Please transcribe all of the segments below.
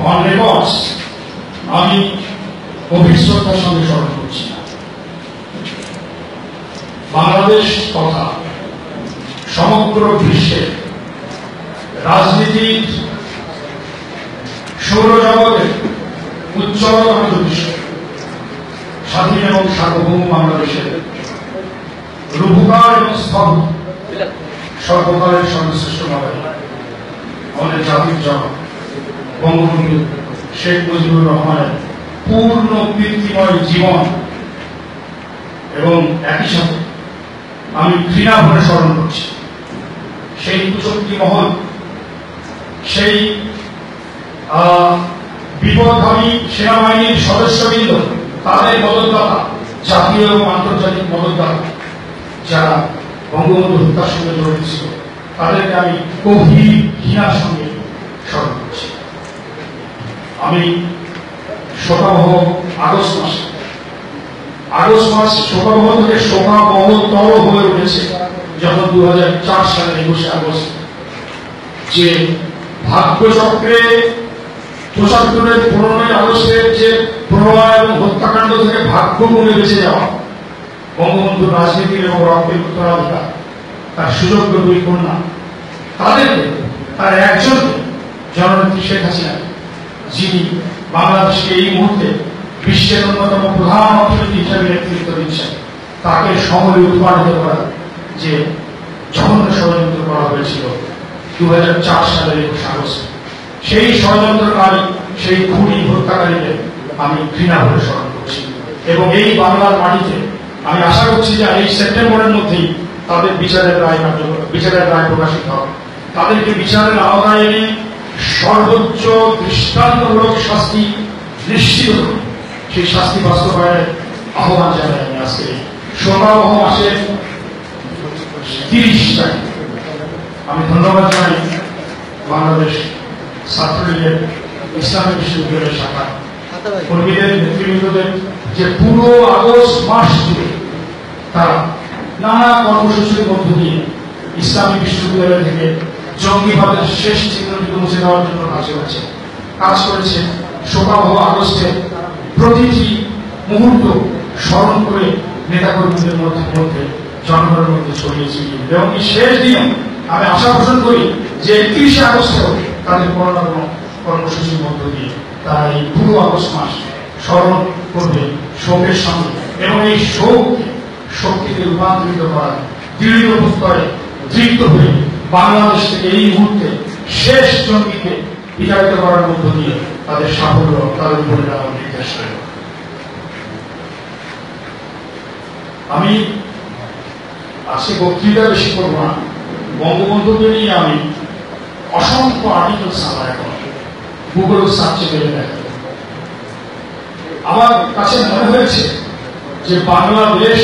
On records আমি গভীর শ্রদ্ধার সঙ্গে স্মরণ করছি না। বাংলাদেশ তথা সমগ্র বিশ্বের রাজনীতির সৌরজগতের উজ্জ্বলতম দৃশ্য স্বাধীন এবং সার্বভৌম বাংলাদেশের রূপকার এবং স্তম্ভ সর্বকালের সর্বশ্রেষ্ঠ নাগরিক আমাদের জাতির জনক বঙ্গবন্ধু শেখ মুজিবুর রহমানের পূর্ণ কীর্তিময় জীবন এবং একই সাথে আমি ঘৃণা ভরে স্মরণ করছি সেই কুচক্রী মহল, সেই বিপদগামী সেনাবাহিনীর সদস্যবৃন্দ, তাদের মদতদাতা, জাতীয় এবং আন্তর্জাতিক মদতদাতা যারা বঙ্গবন্ধু হত্যার সঙ্গে জড়িত ছিল, তাদেরকে আমি গভীর ঘৃণার সঙ্গে স্মরণ করছি। আমি শোকাবহ আগস্ট মাস শোকাবহ থেকে শোকাবহতর হয়ে উঠেছে যখন 2004 সালের 21 আগস্ট যে ভাগ্যচক্রে 75-এর 15ই আগস্টের যে প্রলয় এবং হত্যাকাণ্ড থেকে ভাগ্য গুণে বেঁচে যাওয়া বঙ্গবন্ধুর রাজনীতির এবং রক্তের উত্তরাধিকার তার সুযোগ্য দুই কন্যা, তাদেরকে তার একজন জননেত্রী শেখ হাসিনা, যিনি বাংলাদেশকে এই মুহূর্তে বিশ্বের অন্যতম প্রধান অর্থনীতি হিসাবে নেতৃত্ব দিচ্ছেন, তাকে সমূলে উৎপাদিত করা যে জঘন্য ষড়যন্ত্র করা হয়েছিল 2004 সালের 21 আগস্ট, সেই ষড়যন্ত্রকারী, সেই খুনি হত্যাকারীদের আমি ঘৃণা ভরে স্মরণ করছি। এবং এই বাংলার মাটিতে আমি আশা করছি যে এই সেপ্টেম্বরের মধ্যেই তাদের বিচারের রায় প্রকাশিত হবে। তাদেরকে বিচারের আওতায় এনে সর্বোচ্চ দৃষ্টান্তমূলক শাস্তি নিশ্চিত করে সেই শাস্তি বাস্তবায়নের আহ্বান জানাই আমি আজকে শোকাবহ মাসের 30 তারিখ। আমি ধন্যবাদ জানাই বাংলাদেশ ছাত্রলীগের ইসলামী বিশ্ববিদ্যালয়ের শাখা কর্মীদের, নেতৃবৃন্দদের যে পুরো আগস্ট মাস জুড়ে তারা নানা কর্মসূচির মধ্য দিয়ে ইসলামী বিশ্ববিদ্যালয় থেকে জঙ্গিবাদের শেষ চিহ্নটিকে মুছে দেওয়ার জন্য কাজ করেছে। শোকাবহ আগস্টের প্রতিটি মুহূর্ত স্মরণ করে নেতাকর্মীদের মধ্যে জনগণের মধ্যে ছড়িয়েছি। এবং শেষ দিন আমি আশা পোষণ করি যে 31 আগস্টেও তাদের কোনো কর্মসূচির মধ্য দিয়ে তারা এই পুরো আগস্ট মাস স্মরণ করবে শোকের সঙ্গে, এবং এই শোককে শক্তিতে রূপান্তরিত করার দৃঢ় প্রত্যয়ে দৃঢ় হয়ে বাংলাদেশ থেকে এই মুহূর্তে শেষ জঙ্গিকে বিতাড়িত করার মধ্য দিয়ে তাদের সাফল্য, তাদের পরিণাম নির্দেশ করে। আমি আজকে বক্তৃতা বেশি করব না, বঙ্গবন্ধুকে নিয়ে আমি অসংখ্য আর্টিকেল ছাড়া এখন গুগল সার্চে বেড়ে দেখা। আমার কাছে মনে হয়েছে যে বাংলাদেশ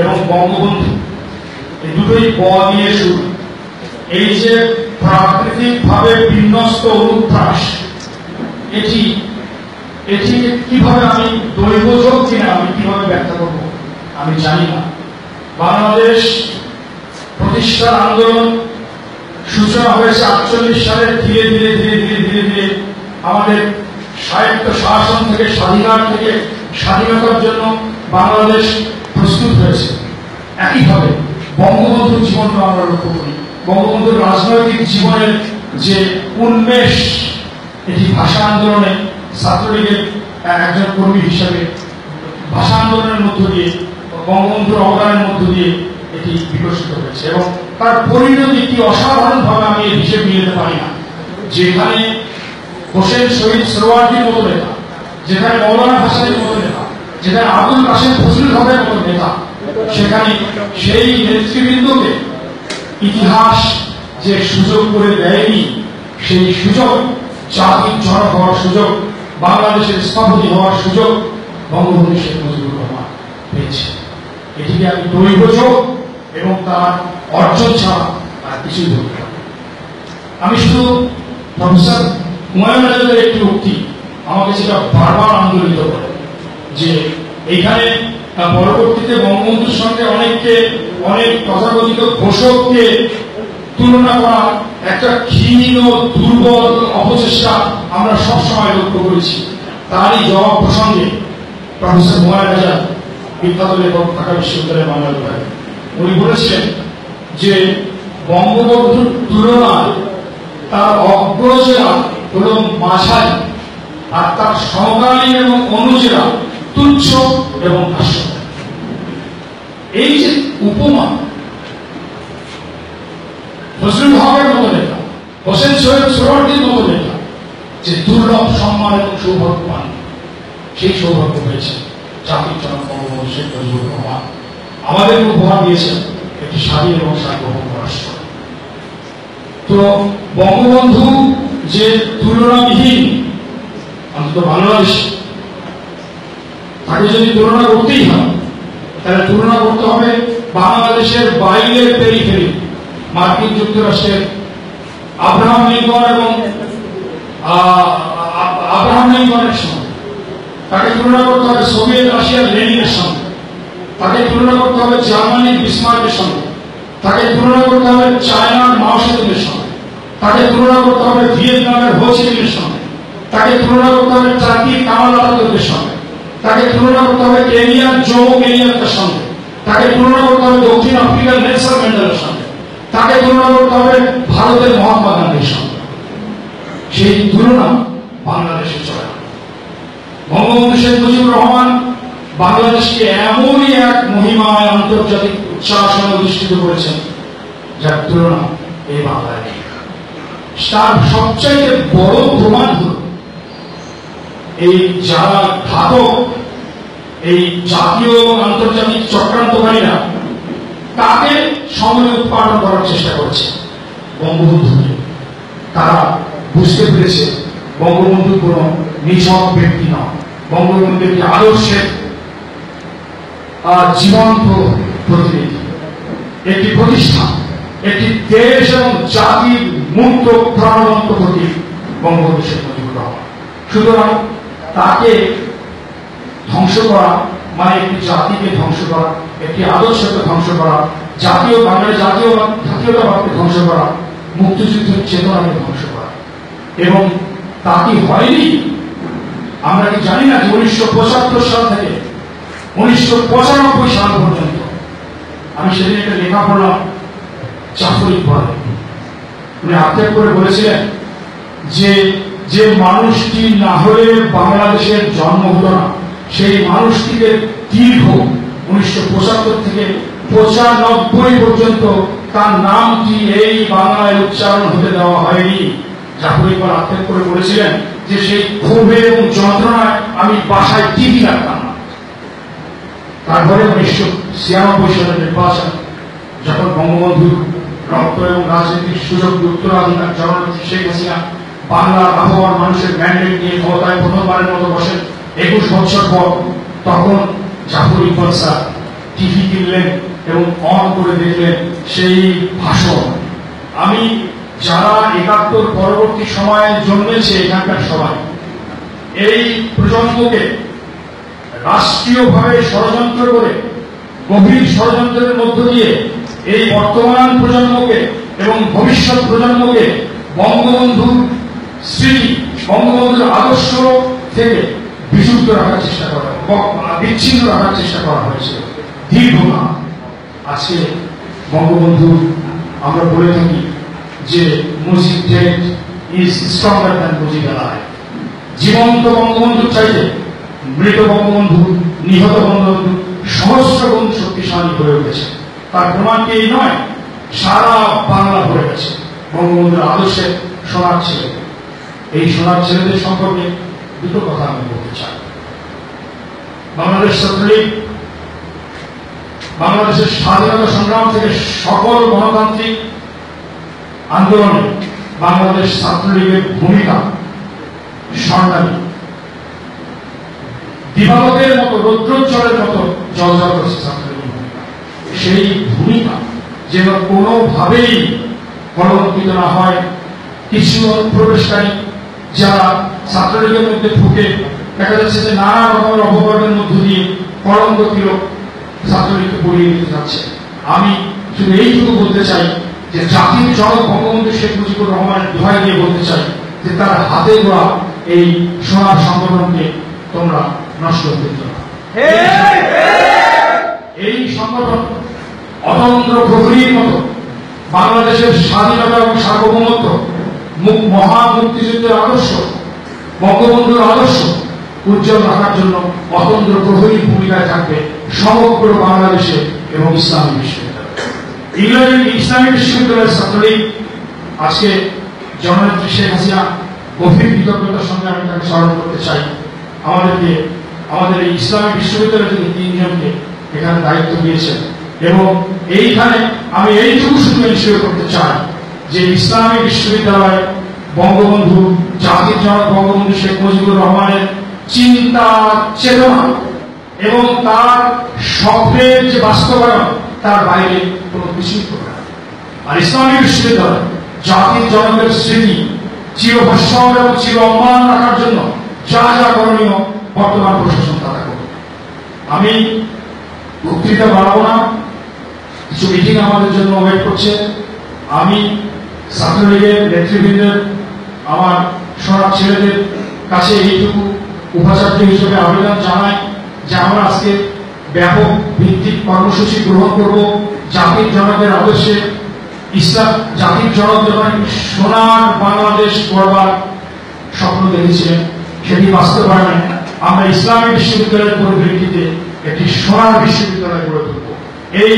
এবং বঙ্গবন্ধু এই দুটোই ব দিয়ে শুরু। এই যে প্রাকৃতিক ভাবে বিন্যস্ত অনুপ্রাস, এটি কিভাবে আমি দৈবযোগ কিনা আমি কিভাবে ব্যাখ্যা করব আমি জানি না। বাংলাদেশ প্রতিষ্ঠার আন্দোলন সূচনা হয়েছে 48 সালে। ধীরে ধীরে ধীরে ধীরে ধীরে ধীরে আমাদের স্বায়ত্ত শাসন থেকে স্বাধীনতার জন্য বাংলাদেশ প্রস্তুত হয়েছে। একইভাবে বঙ্গবন্ধুর জীবনটা আমরা লক্ষ্য করি। বঙ্গবন্ধুর রাজনৈতিক জীবনের যে উন্মেষ, এটি ভাষা আন্দোলনে ছাত্রলীগের একজন কর্মী হিসাবে ভাষা আন্দোলনের মধ্য দিয়ে, বঙ্গবন্ধুর অবদানের মধ্য দিয়ে এটি বিকশিত হয়েছে। এবং তার পরিণতি কি অসাধারণভাবে আমি এর হিসেব নিয়ে যেতে পারি না। যেখানে হোসেন শহীদ সোহরাওয়ার্দীর মতো নেতা, যেখানে মৌলানা ভাসানীর মতো নেতা, যেখানে আবুল কাসেম ফজলুল হকের মতো নেতা, সেখানে সেই নেতৃবৃন্দকে ইতিহাস যে সুযোগ করে দেয়নি, সেই সুযোগ, জাতির জনক হওয়ার সুযোগ, বাংলাদেশের স্থপতি হওয়ার সুযোগ বঙ্গবন্ধু শেখ মুজিবুর রহমান পেয়েছে। এটিকে আমি দৈবযোগ এবং তার অর্জন ছাড়া আর কিছুই বলতে পারি। আমি শুধু প্রফেসর হুমায়ুন আজাদের একটি উক্তি আমাকে সেটা বারবার আন্দোলিত করে, যে এইখানে পরবর্তীতে বঙ্গবন্ধুর সঙ্গে অনেক তথাকথিত ঘোষককে তুলনা করা একটা ক্ষীণ ও দুর্বল অপচেষ্টা আমরা সবসময় লক্ষ্য করেছি। তারই জবাব প্রসঙ্গে প্রফেসর হুমায়ুন আজাদ, বিখ্যাত লেখক, ঢাকা বিশ্ববিদ্যালয়ের বাংলা বিভাগে, উনি বলেছিলেন যে বঙ্গবন্ধুর তুলনায় তার অগ্রজেরা হল মাঝারি, আর তার সমকালীন এবং অনুজেরা তুচ্ছ এবং হাস্যকর। এই যে উপমা, ফজলুল হকের মতো লেখা, হোসেন সৈয়দ সোহরাওয়ার্দীর মতো লেখা, যে দুর্লভ সম্মান এবং সৌভাগ্য পান, সেই সৌভাগ্য হয়েছে জাতির জনক বঙ্গবন্ধু শেখ মুজিবুর রহমান আমাদের উপহার দিয়েছেন একটি স্বাধীন এবং সার্বভৌম রাষ্ট্র। তো বঙ্গবন্ধু যে তুলনাবিহীন, অন্তত বাংলাদেশ, তাকে যদি তুলনা করতেই হয় তাহলে তুলনা করতে হবে বাংলাদেশের বাইরের পেরিফেরি, মার্কিন যুক্তরাষ্ট্রের আব্রাহাম লিঙ্কন এবং আব্রাহাম লিঙ্কনের সঙ্গে, তাকে তুলনা করতে হবে সোভিয়েত রাশিয়ার লেনিনের সঙ্গে, তাকে তুলনা করতে হবে জার্মানির বিসমার্কের সঙ্গে, তাকে তুলনা করতে হবে চায়নার মাও সেতুংয়ের সঙ্গে, তাকে তুলনা করতে হবে ভিয়েতনামের হো চি মিনের সঙ্গে, তাকে তুলনা করতে হবে টার্কির কামাল আতাতুর্কের সঙ্গে, তাকে তুলনা করতে হবে কেনিয়ার জোমো কেনিয়াত্তার সঙ্গে, তাকে তুলনা করতে হবে দক্ষিণ আফ্রিকার নেলসন ম্যান্ডেলার সঙ্গে, তাকে তুলনা করতে হবে ভারতের মহাত্মা গান্ধীর সঙ্গে। সেই তুলনা বাংলাদেশে চলে না। বঙ্গবন্ধু শেখ মুজিবুর রহমান বাংলাদেশকে এমনই এক মহিমায় আন্তর্জাতিক উচ্চাসনে অধিষ্ঠিত করেছেন যার তুলনা এই বাংলায় নেই। তার সবচাইতে বড় প্রমাণ হল এই যারা ঘাতক, এই জাতীয় এবং আন্তর্জাতিক চক্রান্তকারীরা তাকে সময় উৎপাদন করার চেষ্টা করেছে বঙ্গবন্ধুকে। তারা বুঝতে পেরেছে বঙ্গবন্ধু কোন নিছক ব্যক্তি নয়, বঙ্গবন্ধু একটি আদর্শের জীবন্ত প্রতিনিধি, একটি প্রতিষ্ঠান, একটি দেশ এবং জাতির মুক্ত প্রাণবন্ত প্রতীক বঙ্গবন্ধু শেখ মুজিবুর রহমান। সুতরাং তাকে ধ্বংস করা মানে একটি জাতিকে ধ্বংস করা, একটি আদর্শকে ধ্বংস করা, জাতীয় বাংলার জাতীয়তাবাদকে ধ্বংস করা, মুক্তিযুদ্ধের চেতনাকে ধ্বংস করা। এবং তা কি হয়নি? আমরা কি জানি না যে 1975 সাল থেকে 1995 সাল পর্যন্ত, আমি সেদিন একটা লেখা পড়লাম জাফর ইকবাল, উনি আক্ষেপ করে বলেছিলেন যে যে মানুষটি না হলে বাংলাদেশের জন্ম হতো না, সেই মানুষটিকে দীর্ঘ 1975 থেকে 95 পর্যন্ত তার নামটি এই বাংলায় উচ্চারণ হতে দেওয়া হয়নি। জাফর ইকবাল আক্ষেপ করে বলেছিলেন যে সেই ক্ষোভে এবং যন্ত্রণায় আমি বাসায় টিভি রাখতাম না। তারপরে 1996 সালের নির্বাচন, যখন বঙ্গবন্ধুর রক্ত এবং রাজনৈতিক সুযোগ উত্তরাধিকার জননেত্রী শেখ হাসিনা বাংলার আবহাওয়ার মানুষের ম্যান্ডেট নিয়ে ক্ষমতায় প্রথমবারের মতো বসেন 21 বছর পর, তখন জাফর ইকবাল স্যার টিভি কিনলেন এবং অন করে দেখলেন সেই ভাষণ। আমি যারা 71 পরবর্তী সময়ে জন্মেছে এখানকার সবাই, এই প্রজন্মকে রাষ্ট্রীয়ভাবে ষড়যন্ত্র করে, গভীর ষড়যন্ত্রের মধ্য দিয়ে এই বর্তমান প্রজন্মকে এবং ভবিষ্যৎ প্রজন্মকে বঙ্গবন্ধুর স্মৃতি, বঙ্গবন্ধুর আদর্শ থেকে বিযুক্ত রাখার চেষ্টা করা, বিচ্ছিন্ন রাখার চেষ্টা করা হয়েছে দীর্ঘকাল। আজকে বঙ্গবন্ধু, আমরা বলে থাকি যে Mujib dead is stronger than Mujib alive. জীবন্ত বঙ্গবন্ধুর চাইতে মৃত বঙ্গবন্ধু, নিহত বঙ্গবন্ধু সহস্র গুণ শক্তিশালী হয়ে উঠেছে। তার প্রমাণটি এই নয়, সারা বাংলা ভরে গেছে বঙ্গবন্ধুর আদর্শের সোনার ছেলে। এই সোনার ছেলেদের সম্পর্কে দুটো কথা আমি বলতে চাই। বাংলাদেশ ছাত্রলীগ বাংলাদেশের স্বাধীনতা সংগ্রাম থেকে সকল গণতান্ত্রিক আন্দোলনে বাংলাদেশ ছাত্রলীগের ভূমিকা স্বর্ণালী, দিবালোকের মতো, রৌদ্রোজ্জ্বলের মতো জলজল করছে ছাত্রলীগের ভূমিকা। সেই ভূমিকা যেন কোনোভাবেই কলঙ্কিত না হয়। কিছু প্রবেশকারী যারা ছাত্রলীগের মধ্যে ঢুকে দেখা যাচ্ছে যে নানা রকমের অপকর্মের মধ্য দিয়ে কলঙ্ক তিলক ছাত্রলীগকে পড়িয়ে দিতে যাচ্ছে। আমি শুধু এইটুকু বলতে চাই যে জাতির জনক বঙ্গবন্ধু শেখ মুজিবুর রহমানের দোহাই দিয়ে বলতে চাই যে তার হাতে গড়া এই সোনার সংগঠনকে তোমরা নষ্ট করতে দিও না। এই সংগঠন অতন্ত্র প্রহরীর মতো বাংলাদেশের স্বাধীনতা এবং সার্বভৌমত্ব, মহান মুক্তিযুদ্ধের আদর্শ, বঙ্গবন্ধুর আদর্শ উজ্জ্বল রাখার জন্য অতন্ত্র প্রহরীর ভূমিকায় থাকবে সমগ্র বাংলাদেশে এবং ইসলামী বিশ্ববিদ্যালয়। ইংল্যান্ডের ইসলামী বিশ্ববিদ্যালয়ের ছাত্রলীগ আজকে জননেত্রী শেখ হাসিনা গভীর কৃতজ্ঞতার সঙ্গে আমি তাকে স্মরণ করতে চাই। আমাদের এই ইসলামী বিশ্ববিদ্যালয় থেকে 3 জনকে এখানে দায়িত্ব দিয়েছেন এবং এইখানে আমি এইটুকু শুধু এনশিওর করতে চাই যে ইসলামী বিশ্ববিদ্যালয় বঙ্গবন্ধু, জাতির জনক বঙ্গবন্ধু শেখ মুজিবুর রহমানের চিন্তা, চেতনা এবং তার স্বপ্নের যে বাস্তবায়ন তার বাইরে কোনো কিছুই করবে না। আর ইসলামী বিশ্ববিদ্যালয় জাতির জনকের স্মৃতি চিরভাস্বর এবং চির অম্লান রাখার জন্য যা যা করণীয় বর্তমান প্রশাসন তারা করবে। আমি বক্তৃতা বাড়াবো না, কিছু মিটিং আমাদের জন্য ওয়েট করছে। আমি ছাত্রলীগের নেতৃবৃন্দের, আমার সব ছেলেদের কাছে এইটুকু উপাচার্য হিসেবে আবেদন জানাই যে আমরা আজকে ব্যাপক ভিত্তিক কর্মসূচি গ্রহণ করব। জাতির জনকের আদর্শে জাতির জনক যখন সোনার বাংলাদেশ গড়বার স্বপ্ন দেখেছিলেন সেটি বাস্তবায়নে আমরা ইসলামী বিশ্ববিদ্যালয়ের পরিপ্রেক্ষিতে একটি সোনার বিশ্ববিদ্যালয় গড়ে তুলব, এই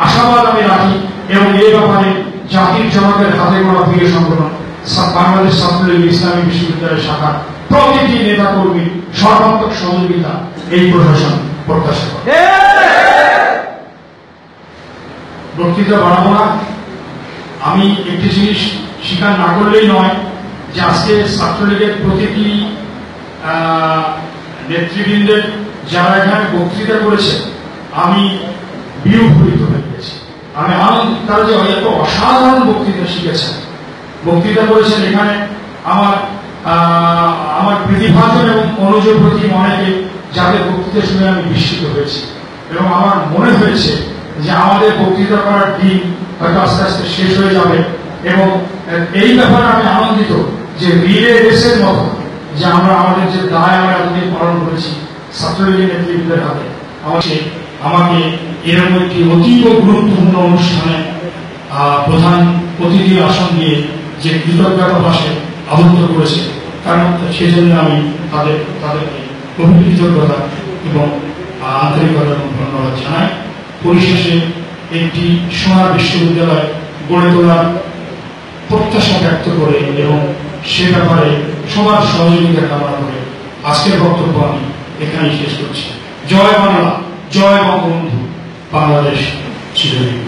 আশাবাদ আমি রাখি। এবং এই ব্যাপারে জাতির জনকের হাতে গড়া প্রিয় সংগঠন বাংলাদেশ ছাত্রলীগ ইসলামী বিশ্ববিদ্যালয়ের শাখার প্রতিটি নেতা কর্মী সর্বাত্মক সহযোগিতা এই প্রশাসন প্রত্যাশা করে। বক্তৃতা বাড়াবো না, আমি একটি জিনিস স্বীকার না করলেই নয় যে আজকে ছাত্রলীগের প্রতিটি নেতৃবৃন্দের যারা এখানে বক্তৃতা করেছে আমি বিউফলিত হয়ে গেছি। আমি আনন্দ, তারা যে এত অসাধারণ বক্তৃতা শিখেছেন, বক্তৃতা করেছেন। এখানে আমার প্রতিভাজন এবং অনুযোগ প্রতি অনেকে যাদের বক্তৃতা শুনে আমি বিস্মিত হয়েছি এবং আমার মনে হয়েছে যে আমাদের বক্তৃতা করার দিন হয়তো আস্তে আস্তে শেষ হয়ে যাবে। এবং এই ব্যাপারে আমি আনন্দিত যে রিলে রেসের মতো যে আমরা আমাদের যে দায় আমরা এতদিন পালন করেছি ছাত্রলীগের নেতৃবৃন্দের হাতে, আমাকে এরকম একটি অতীব গুরুত্বপূর্ণ অনুষ্ঠানে প্রধান অতিথির আসন দিয়ে যে কৃতজ্ঞতা ভাষে আবদ্ধ করেছে, কারণ সেজন্য আমি তাদেরকে গভীর কৃতজ্ঞতা এবং আন্তরিকতা এবং ধন্যবাদ জানাই। পরিশেষে একটি সোনার বিশ্ববিদ্যালয় গড়ে তোলার প্রত্যাশা ব্যক্ত করে এবং সে ব্যাপারে সবার সহযোগিতা কামনা করে আজকের বক্তব্য আমি এখানেই শেষ করছি। জয় বাংলা, জয় বঙ্গবন্ধু, বাংলাদেশ চিরদিন।